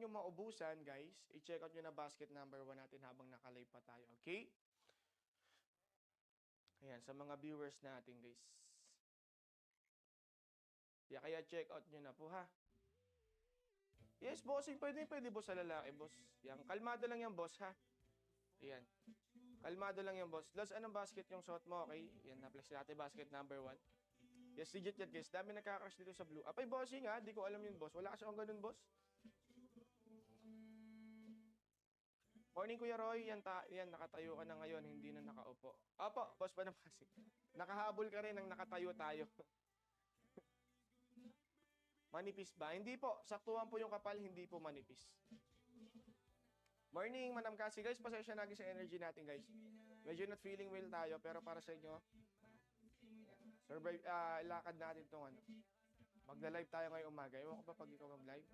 nyo maubusan, guys, i-check out nyo na basket number 1 natin habang nakalive pa tayo, okay? Ayan, sa mga viewers natin, guys. Kaya check out nyo na po, ha? Yes, bossing, pwede boss sa lalaki, boss. Yan, kalmado lang yan, boss, ha? Ayan. Kalmado lang yan, boss. Los, anong basket yung suot mo, okay? Yan, na-flex natin basket number 1. Yes, legit yan, guys. Dami nagkakrush dito sa blue. Apay, bossing, ha? Di ko alam yun, boss. Wala kasi akong ganun, boss. Morning, Kuya Roy. Yan, nakatayo ka na ngayon. Hindi na nakaupo. Opo, boss pa naman kasi. Nakahabol ka rin ng nakatayo tayo. Manipis ba? Hindi po. Saktuhan po yung kapal, hindi po manipis. Morning, Manam Kasi. Guys, pasensya na sa energy natin, guys. Medyo not feeling well tayo, pero para sa inyo, survive, lakad natin tong ano. Magla-live tayo ngayong umaga. Ewan ko ba pag ikaw mag-live?